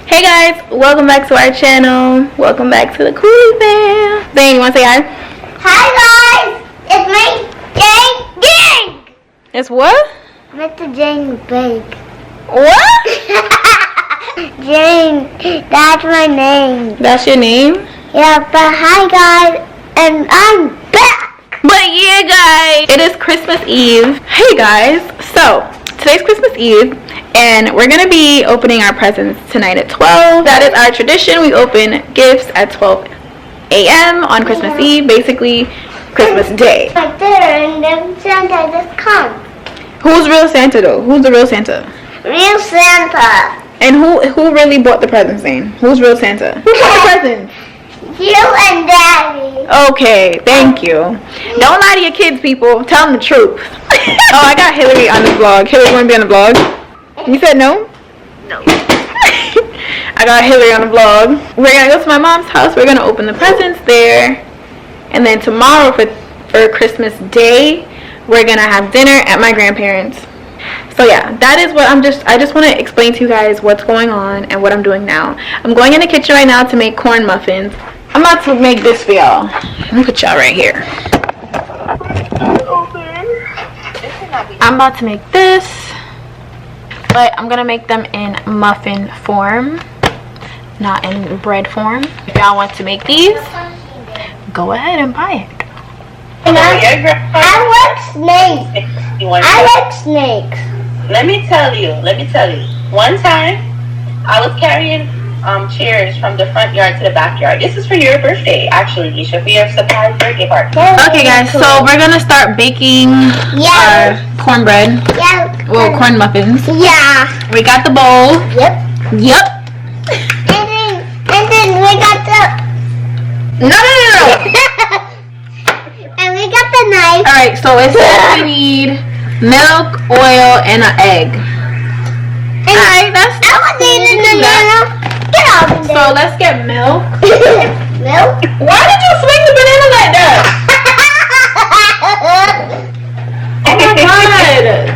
Hey guys, welcome back to our channel. Welcome back to the Cooley Fam. Zayne, you want to say hi? Hi guys, it's me, Jane Big. It's what? Mr. Jane Big. What? Jane, that's my name. That's your name? Yeah, but hi guys, and I'm back. But yeah guys, it is Christmas Eve. Hey guys, so today's Christmas Eve and we're gonna be opening our presents tonight at 12. That is our tradition. We open gifts at 12 a.m. on Christmas Eve, basically Christmas Day. Right there, and then Santa just come. Who's real Santa though? Who's the real Santa? Real Santa. And who really bought the presents, Zayne? Who's real Santa? Who bought the presents? You and Daddy. Okay, thank you. Don't lie to your kids, people. Tell them the truth. Oh, I got Hillary on the vlog. Hillary, want to be on the vlog? You said no? No. I got Hillary on the vlog. We're going to go to my mom's house. We're going to open the presents there. And then tomorrow for Christmas Day, we're going to have dinner at my grandparents'. So yeah, that is what I just want to explain to you guys what's going on and what I'm doing now. I'm going in the kitchen right now to make corn muffins. I'm about to make this for y'all. Let me put y'all right here. I'm about to make this, but I'm gonna make them in muffin form, not in bread form. If y'all want to make these, go ahead and buy it. And I like snakes. I like snakes. Let me tell you. One time, I was carrying chairs from the front yard to the backyard. This is for your birthday, actually, Isha, for your surprise birthday party. Okay, guys, so we're gonna start baking our cornbread. Yeah. Well, corn muffins. Yeah. We got the bowl. Yep. Yep. And then we got the. No. And we got the knife. All right, so it says we need milk, oil, and an egg. Alright, that's I was eating the banana. Get off of there. So let's get milk. Milk? Why did you swing the banana like that? Oh my god.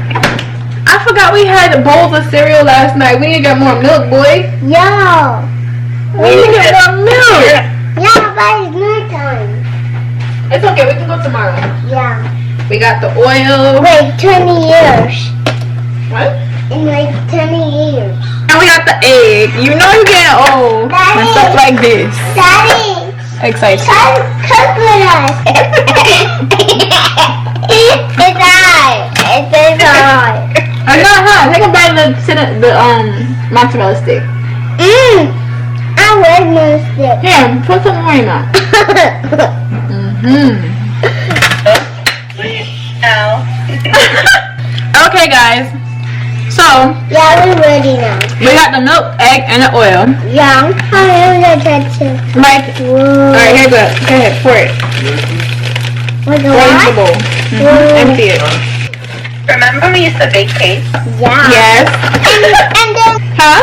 I forgot we had bowls of cereal last night. We need to get more milk, boy. Yeah. We need to get more milk. Yeah, but it's nighttime. It's okay, we can go tomorrow. Yeah. We got the oil. Wait, 20 years. What? In like 20 years. And we got the egg. You know you're getting old. And stuff like this. Daddy. Exciting. Cook with us. It's hot. It's hot. I'm not hot. Take a bite of the mozzarella stick. I like no stick. Here, put some more in your mouth. Okay, guys. So Yeah, we're ready now. we got the milk, egg, and the oil. Yeah, I'm gonna touch it. Right. All right, here you go. Go ahead, pour it. With the Pour it into the what? bowl. Empty it. Remember we used to bake cakes? Yeah. Yes. And then Huh?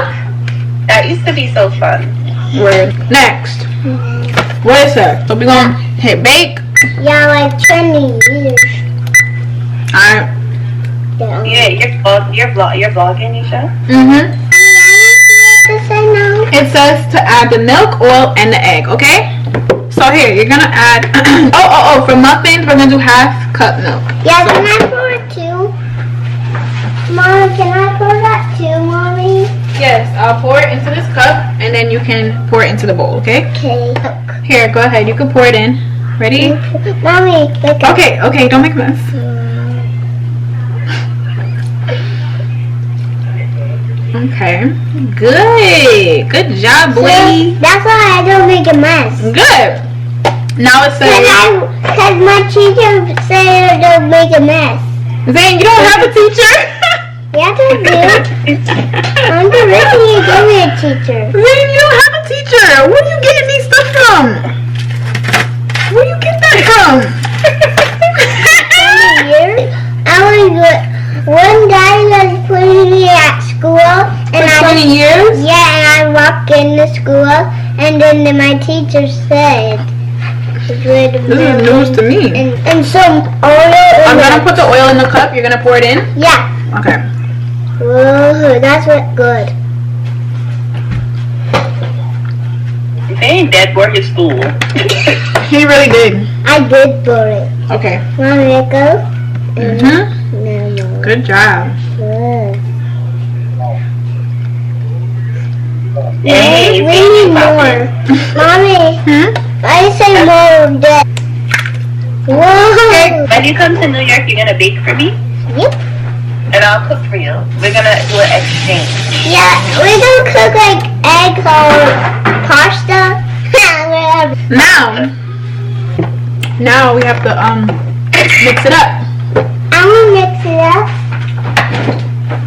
That used to be so fun. Word. Next. What is that? So we're gonna hit bake. yeah, like 20 years. All right. Yeah, you're vlogging, Isha? It says to add the milk, oil, and the egg. Okay. So here you're gonna add. For muffins we're gonna do half cup milk. Yeah, can I pour it too? Mom, can I pour that too, Mommy? Yes, I'll pour it into this cup and then you can pour it into the bowl. Okay. Okay. Here, go ahead. You can pour it in. Ready? Mommy, look at Okay. Don't make a mess. Okay. Good job, boy. That's why I don't make a mess. Good. Now it says. Because my teacher said I don't make a mess. Zayne, you don't have a teacher? Yes, I do. I'm the reason you gave me a teacher. Zayne, you don't have a teacher. What are you getting years? Yeah, and I walked in the school, and then my teacher said, This is news to me. And some oil. I'm gonna put the oil in the cup. You're gonna pour it in? Yeah. Okay. Whoa, that's what good. Zayne dead for his school. He really did. I did pour it. Okay. Want me to go? Mm-hmm. No. Good job. Good. Hey, We need more. Mommy, I say more of that. Whoa. When you come to New York, you're gonna bake for me, Yep. and I'll cook for you. We're gonna do an exchange. Yeah, we don't cook like eggs or pasta. Whatever. Now we have to mix it up. I'm gonna mix it up.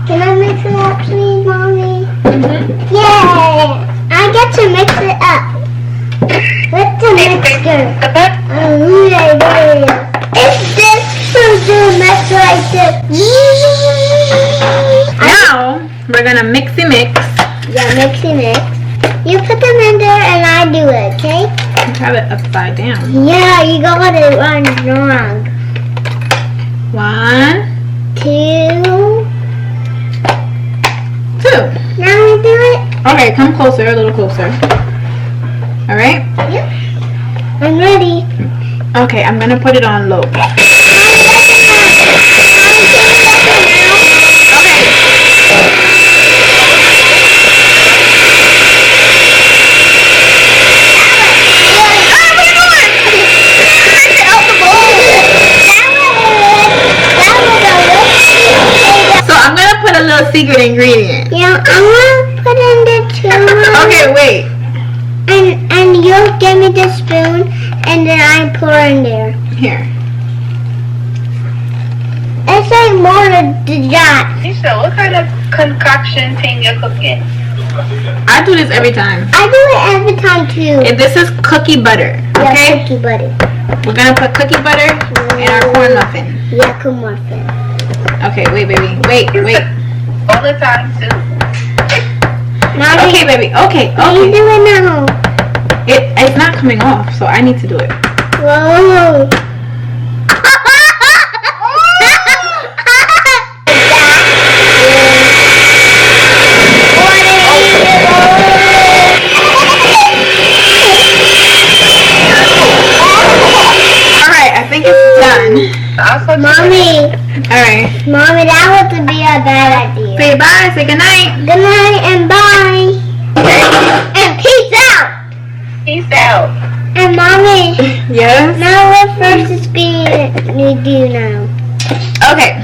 Can I mix it up, please, Mommy? Yeah, I get to mix it up. What's the mixture? It's this to mix like this. Now we're gonna mixy mix. Yeah, mixy mix. You put them in there and I do it, okay? You have it upside down. Yeah, you got it wrong. 1, 2. 2. Now we do it. Okay, come closer, a little closer. All right. Yep. I'm ready. Okay, I'm gonna put it on low. Secret ingredient. Yeah, I'm gonna put in the two. Okay, wait. And you'll give me the spoon, and then I pour in there. Here. It's like more than that. Lisa, what kind of concoction thing you're cooking? I do this every time. I do it every time too. And this is cookie butter. Yeah, Okay. cookie butter. We're gonna put cookie butter in our corn muffin. Yeah, come on, Finn. Okay, wait, baby. Wait. All the time too. Mommy, Okay, baby. Okay. you do it now. It's not coming off, so I need to do it. Whoa. Alright, I think it's done. Mommy, Alright. that would be a bad idea. Say bye, say goodnight. Good night and bye. And peace out. Peace out. And Mommy, Yes? now what first is we do now? Okay.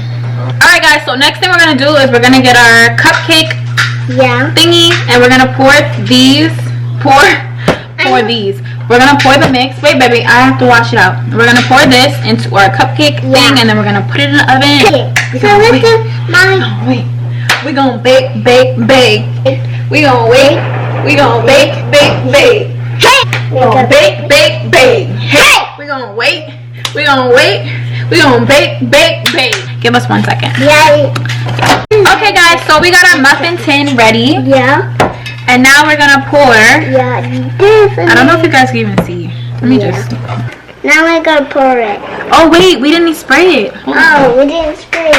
Alright guys, so next thing we're gonna do is we're gonna get our cupcake Yeah. thingy and we're gonna pour these. Pour these. We're gonna pour the mix. Wait, baby, I have to wash it out. We're gonna pour this into our cupcake thing and then we're gonna put it in the oven. Okay. So let's do Mommy. Oh, wait. We're gonna bake. We gonna wait. We gonna bake. Hey. We gonna bake. Hey. We gonna wait. We gonna bake. Give us 1 second. Yeah. Okay, guys. So we got our muffin tin ready, Yeah. and now we're gonna pour. Yeah. This. I don't know if you guys can even see. Let me Yeah. just. Now we're gonna pour it. Oh wait, we didn't spray it. Hold on. Oh, we didn't spray.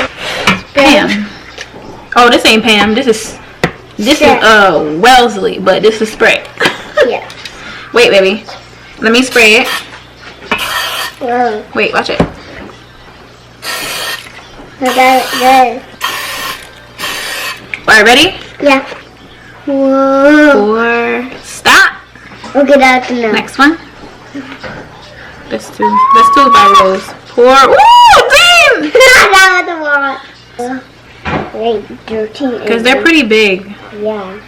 Pam. Oh, this ain't Pam. This is Wellesley, but this is spray. Yeah. Wait, baby. Let me spray it. Whoa. Wait, watch it. I got it good. Alright, ready? Yeah. Whoa. Pour. Stop. Okay, that's enough. Next one. Let's do it by rows. Pour. Ooh, damn! That was a lot. Very dirty. Because they're pretty big. Yeah.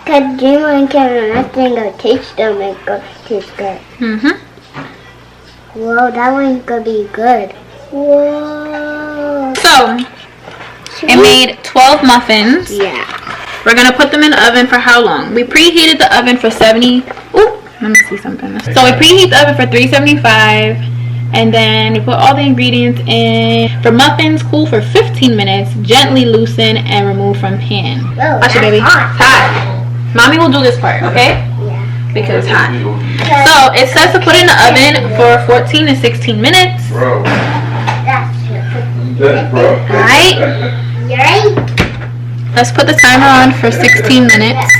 Because Jima and Kevin, I think I'll taste them and go taste good. Mm-hmm. Whoa, that one's gonna be good. Whoa. So, it made 12 muffins. Yeah. We're going to put them in the oven for how long? We preheated the oven for 70. Ooh, let me see something. So, we preheat the oven for 375. And then you put all the ingredients in. For muffins, cool for 15 minutes. Gently loosen and remove from pan. Whoa, Watch it, baby. hot. Hot. Mommy will do this part, okay? Yeah. Because it's hot. So it says to put it in the oven for 14 to 16 minutes. Bro. That's Bro. Alright. You ready? Let's put the timer on for 16 minutes.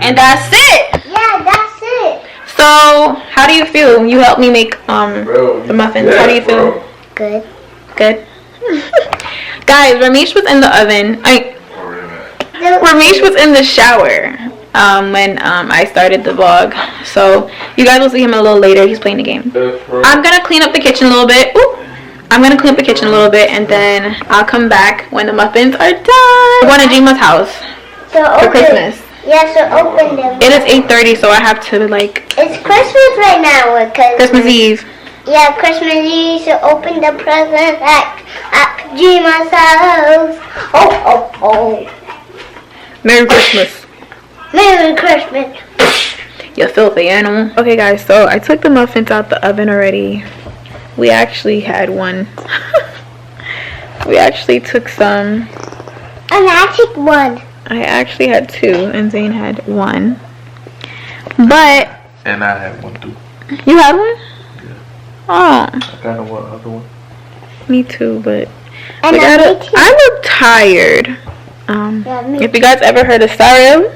And that's it. Yeah, that's it. So, how do you feel? You helped me make the muffins. How do you feel? Good. Good. Guys, Ramesh was in the oven. Ramesh was in the shower when I started the vlog. So, you guys will see him a little later. He's playing the game. I'm going to clean up the kitchen a little bit. Ooh. I'm going to clean up the kitchen a little bit and then I'll come back when the muffins are done. We're going to Jima's house for Christmas. Yeah, so open them. It is 8:30, so I have to like... It's Christmas right now. Because Christmas Eve. Yeah, Christmas Eve, so open the presents at Jima's house. Oh. Merry Christmas. Merry Christmas. You filthy animal. Okay, guys, so I took the muffins out the oven already. We actually had one. We actually took some. And I took one. I actually had two, and Zayne had one. But And I had one too. you had one? Yeah. Oh, I got one other one. me too. But And I look tired. Yeah, me If you guys ever heard of Sarim.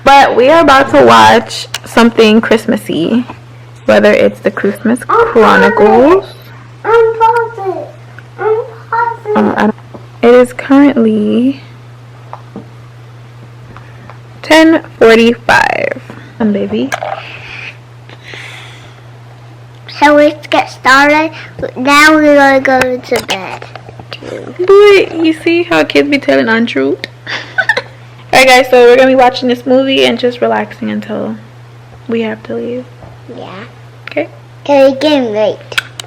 But we are about to watch something Christmassy. Whether it's the Christmas Chronicles. Unpause it. Unpause it. It is currently 10:45. Baby. So let's get started. Now we're gonna go to bed. Boy, you see how kids be telling untruth? Alright guys, so we're gonna be watching this movie and just relaxing until we have to leave. Yeah. Okay? Okay, getting late.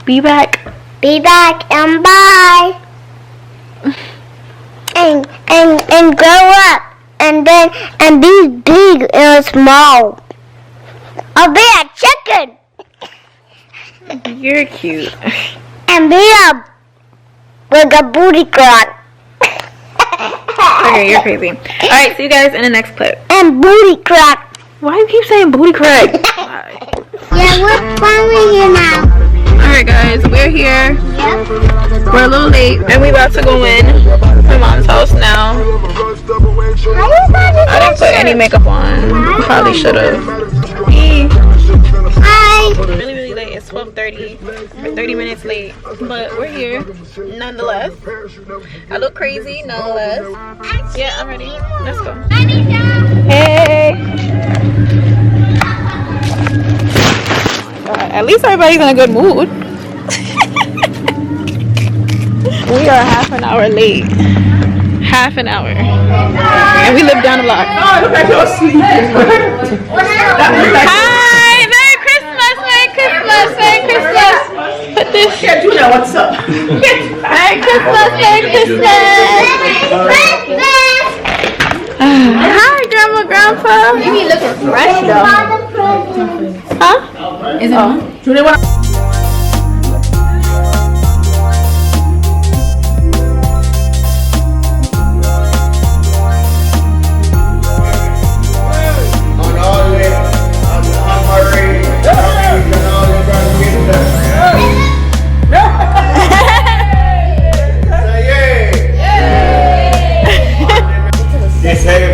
Be back. Be back and bye. And grow up and then and be big and small. I'll be a chicken You're cute. and be a with a booty crack. Okay, you're crazy. Alright, see you guys in the next clip. And booty crack. Why do you keep saying booty crack? Yeah, we're finally here now. Alright guys, we're here. Yep. We're a little late and we about to go in my mom's house now. I didn't put any makeup on. Probably should have. Hi. Really late. It's 12:30. We're 30 minutes late, but we're here nonetheless. I look crazy nonetheless. Yeah, I'm ready. Let's go. Hey. At least everybody's in a good mood. We are half an hour late. Half an hour. And we live down the block. Oh, look at your sleep. Hi! Merry Christmas! Merry Christmas! Merry Christmas! Put this. Yeah, Julia, what's up? Merry Christmas! Merry Christmas! Hi, Grandma, Grandpa. You be looking fresh, though. Huh? Is it on? Julia, what? Yes, hey.